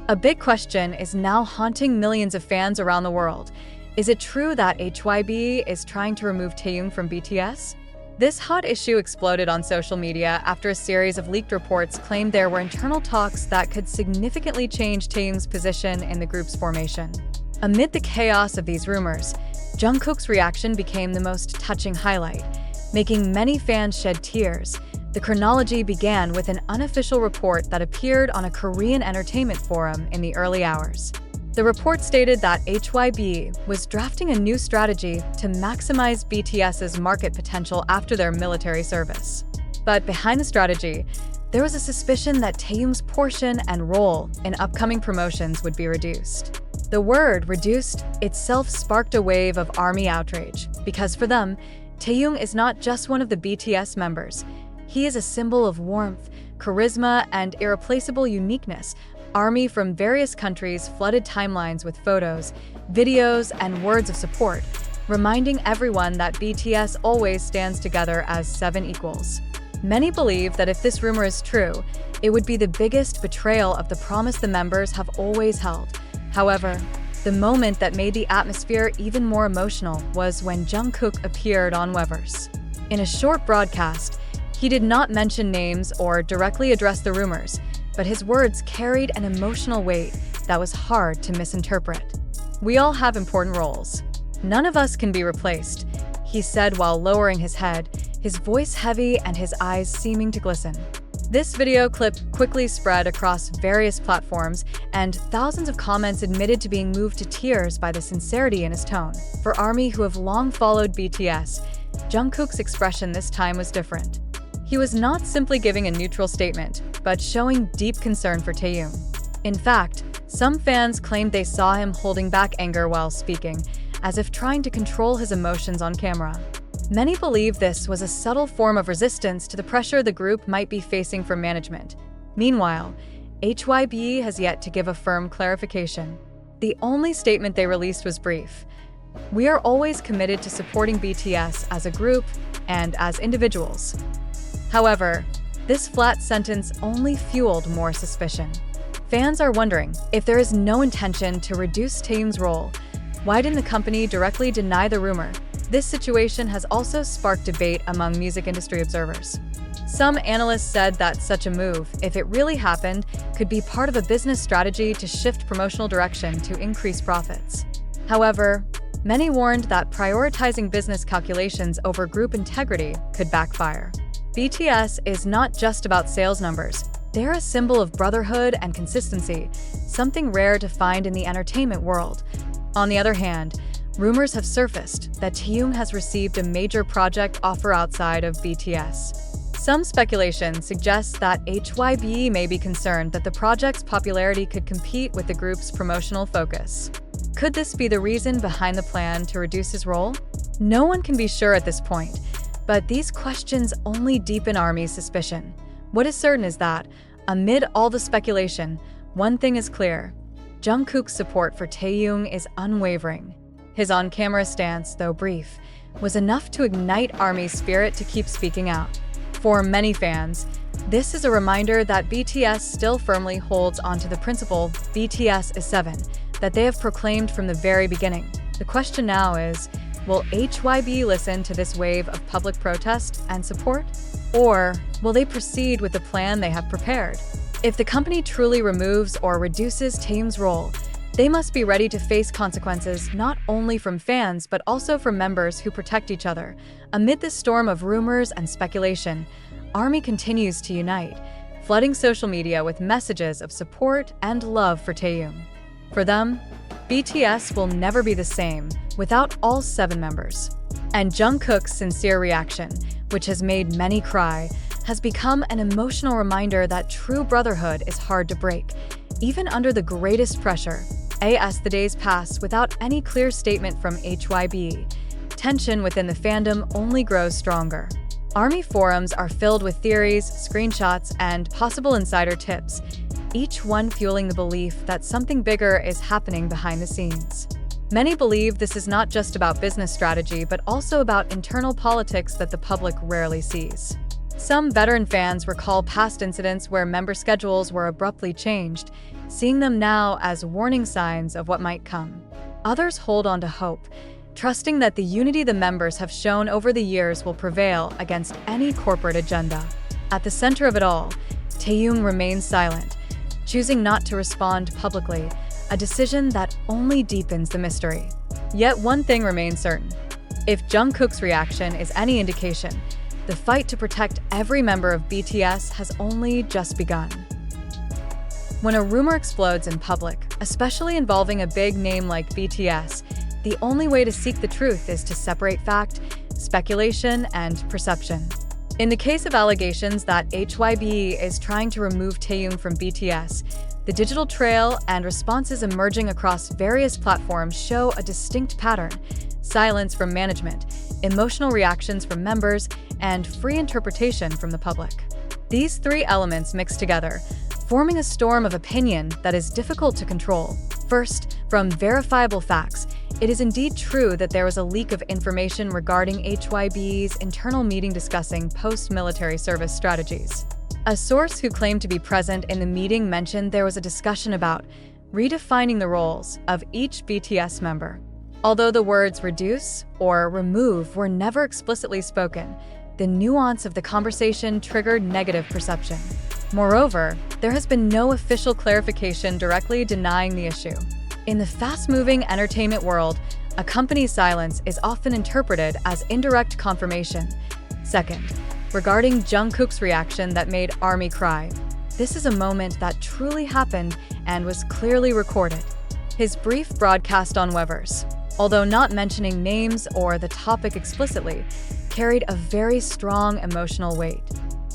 A big question is now haunting millions of fans around the world. Is it true that HYBE is trying to remove Taehyung from BTS? This hot issue exploded on social media after a series of leaked reports claimed there were internal talks that could significantly change Taehyung's position in the group's formation. Amid the chaos of these rumors, Jungkook's reaction became the most touching highlight, making many fans shed tears. The chronology began with an unofficial report that appeared on a Korean entertainment forum in the early hours. The report stated that HYBE was drafting a new strategy to maximize BTS's market potential after their military service. But behind the strategy, there was a suspicion that Taehyung's portion and role in upcoming promotions would be reduced. The word "reduced" itself sparked a wave of ARMY outrage, because for them, Taehyung is not just one of the BTS members. He is a symbol of warmth, charisma, and irreplaceable uniqueness. ARMY from various countries flooded timelines with photos, videos, and words of support, reminding everyone that BTS always stands together as 7 equals. Many believe that if this rumor is true, it would be the biggest betrayal of the promise the members have always held. However, the moment that made the atmosphere even more emotional was when Jungkook appeared on weverse. In a short broadcast, he did not mention names or directly address the rumors, but his words carried an emotional weight that was hard to misinterpret. "We all have important roles. None of us can be replaced," he said while lowering his head, his voice heavy and his eyes seeming to glisten. This video clip quickly spread across various platforms, and thousands of comments admitted to being moved to tears by the sincerity in his tone. For ARMY who have long followed BTS, Jungkook's expression this time was different. He was not simply giving a neutral statement, but showing deep concern for Taehyung. In fact, some fans claimed they saw him holding back anger while speaking, as if trying to control his emotions on camera. Many believe this was a subtle form of resistance to the pressure the group might be facing from management. Meanwhile, HYBE has yet to give a firm clarification. The only statement they released was brief. "We are always committed to supporting BTS as a group and as individuals." However, this flat sentence only fueled more suspicion. Fans are wondering, if there is no intention to reduce Taehyung's role, why didn't the company directly deny the rumor? This situation has also sparked debate among music industry observers. Some analysts said that such a move, if it really happened, could be part of a business strategy to shift promotional direction to increase profits. However, many warned that prioritizing business calculations over group integrity could backfire. BTS is not just about sales numbers. They're a symbol of brotherhood and consistency, something rare to find in the entertainment world. On the other hand, rumors have surfaced that Taehyung has received a major project offer outside of BTS. Some speculation suggests that HYBE may be concerned that the project's popularity could compete with the group's promotional focus. Could this be the reason behind the plan to reduce his role? No one can be sure at this point, but these questions only deepen ARMY's suspicion. What is certain is that, amid all the speculation, one thing is clear: Jungkook's support for Taehyung is unwavering. His on-camera stance, though brief, was enough to ignite ARMY's spirit to keep speaking out. For many fans, this is a reminder that BTS still firmly holds onto the principle "BTS is 7" that they have proclaimed from the very beginning. The question now is, will HYBE listen to this wave of public protest and support? Or will they proceed with the plan they have prepared? If the company truly removes or reduces Taehyung's role, they must be ready to face consequences not only from fans but also from members who protect each other. Amid this storm of rumors and speculation, ARMY continues to unite, flooding social media with messages of support and love for Taehyung. For them, BTS will never be the same without all 7 members. And Jungkook's sincere reaction, which has made many cry, has become an emotional reminder that true brotherhood is hard to break, even under the greatest pressure. As the days pass without any clear statement from HYBE, tension within the fandom only grows stronger. ARMY forums are filled with theories, screenshots, and possible insider tips, each one fueling the belief that something bigger is happening behind the scenes. Many believe this is not just about business strategy, but also about internal politics that the public rarely sees. Some veteran fans recall past incidents where member schedules were abruptly changed, seeing them now as warning signs of what might come. Others hold on to hope, trusting that the unity the members have shown over the years will prevail against any corporate agenda. At the center of it all, Taehyung remains silent, choosing not to respond publicly, a decision that only deepens the mystery. Yet one thing remains certain. If Jungkook's reaction is any indication, the fight to protect every member of BTS has only just begun. When a rumor explodes in public, especially involving a big name like BTS, the only way to seek the truth is to separate fact, speculation, and perception. In the case of allegations that HYBE is trying to remove Taehyung from BTS, the digital trail and responses emerging across various platforms show a distinct pattern: silence from management, emotional reactions from members, and free interpretation from the public. These three elements mix together, forming a storm of opinion that is difficult to control. First, from verifiable facts, it is indeed true that there was a leak of information regarding HYBE's internal meeting discussing post-military service strategies. A source who claimed to be present in the meeting mentioned there was a discussion about redefining the roles of each BTS member. Although the words reduce or remove were never explicitly spoken, the nuance of the conversation triggered negative perception. Moreover, there has been no official clarification directly denying the issue. In the fast-moving entertainment world, a company's silence is often interpreted as indirect confirmation. Second, regarding Jungkook's reaction that made ARMY cry, this is a moment that truly happened and was clearly recorded. His brief broadcast on weverse, although not mentioning names or the topic explicitly, carried a very strong emotional weight.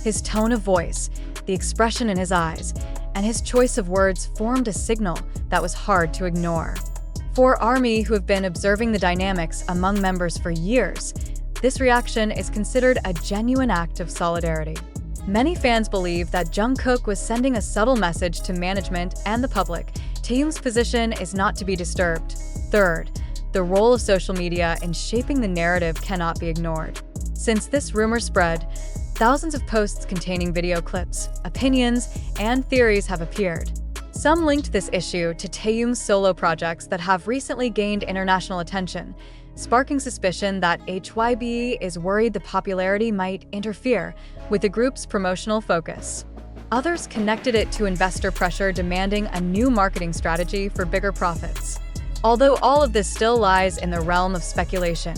His tone of voice, the expression in his eyes, and his choice of words formed a signal that was hard to ignore. For ARMY, who have been observing the dynamics among members for years, this reaction is considered a genuine act of solidarity. Many fans believe that Jungkook was sending a subtle message to management and the public. Taehyung's position is not to be disturbed. Third, the role of social media in shaping the narrative cannot be ignored. Since this rumor spread, thousands of posts containing video clips, opinions, and theories have appeared. Some linked this issue to Taehyung's solo projects that have recently gained international attention, sparking suspicion that HYBE is worried the popularity might interfere with the group's promotional focus. Others connected it to investor pressure demanding a new marketing strategy for bigger profits. Although all of this still lies in the realm of speculation,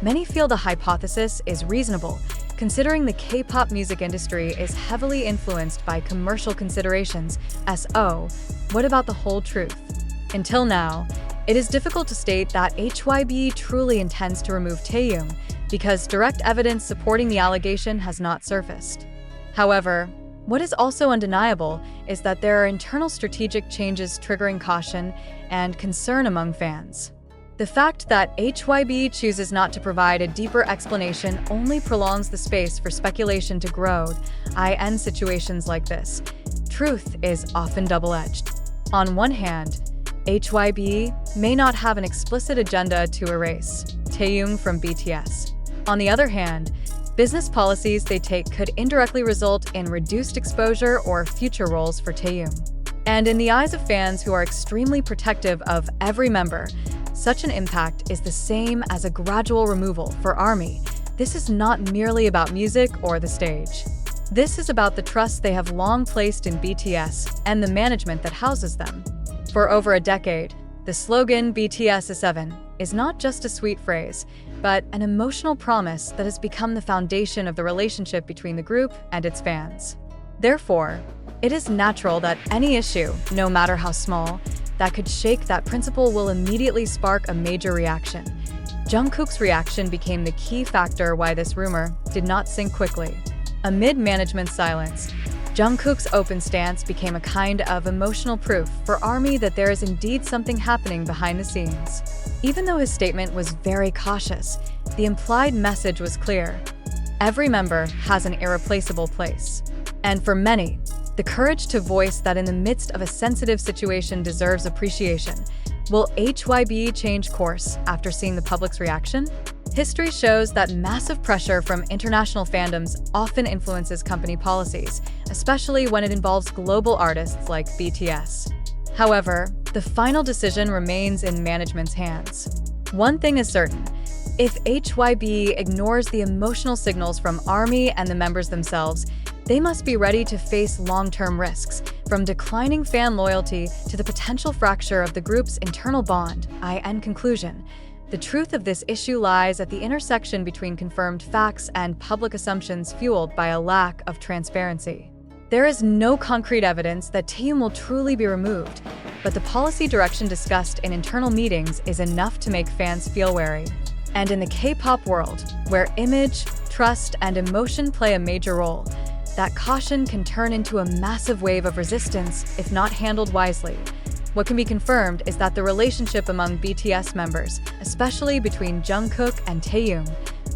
many feel the hypothesis is reasonable, considering the K-pop music industry is heavily influenced by commercial considerations. So, what about the whole truth? Until now, it is difficult to state that HYBE truly intends to remove Taehyung because direct evidence supporting the allegation has not surfaced. However, what is also undeniable is that there are internal strategic changes triggering caution and concern among fans. The fact that HYBE chooses not to provide a deeper explanation only prolongs the space for speculation to grow. In situations like this, truth is often double-edged. On one hand, HYBE may not have an explicit agenda to erase Taehyung from BTS. On the other hand, business policies they take could indirectly result in reduced exposure or future roles for Taehyung. And in the eyes of fans who are extremely protective of every member, such an impact is the same as a gradual removal for ARMY. This is not merely about music or the stage. This is about the trust they have long placed in BTS and the management that houses them. For over a decade, the slogan "BTS is 7" is not just a sweet phrase, but an emotional promise that has become the foundation of the relationship between the group and its fans. Therefore, it is natural that any issue, no matter how small, that could shake that principle will immediately spark a major reaction. Jungkook's reaction became the key factor why this rumor did not sink quickly. Amid management's silence, Jungkook's open stance became a kind of emotional proof for ARMY that there is indeed something happening behind the scenes. Even though his statement was very cautious, the implied message was clear. Every member has an irreplaceable place. And for many, the courage to voice that in the midst of a sensitive situation deserves appreciation. Will HYBE change course after seeing the public's reaction? History shows that massive pressure from international fandoms often influences company policies, especially when it involves global artists like BTS. However, the final decision remains in management's hands. One thing is certain: if HYBE ignores the emotional signals from ARMY and the members themselves, they must be ready to face long-term risks, from declining fan loyalty to the potential fracture of the group's internal bond. In conclusion, the truth of this issue lies at the intersection between confirmed facts and public assumptions fueled by a lack of transparency. There is no concrete evidence that Taehyung will truly be removed, but the policy direction discussed in internal meetings is enough to make fans feel wary. And in the K-pop world, where image, trust, and emotion play a major role, that caution can turn into a massive wave of resistance if not handled wisely. What can be confirmed is that the relationship among BTS members, especially between Jungkook and Taehyung,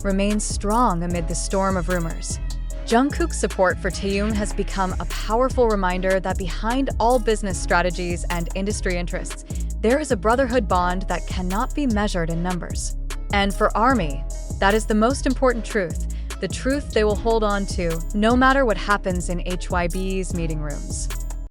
remains strong amid the storm of rumors. Jungkook's support for Taehyung has become a powerful reminder that behind all business strategies and industry interests, there is a brotherhood bond that cannot be measured in numbers. And for ARMY, that is the most important truth, the truth they will hold on to no matter what happens in HYBE's meeting rooms.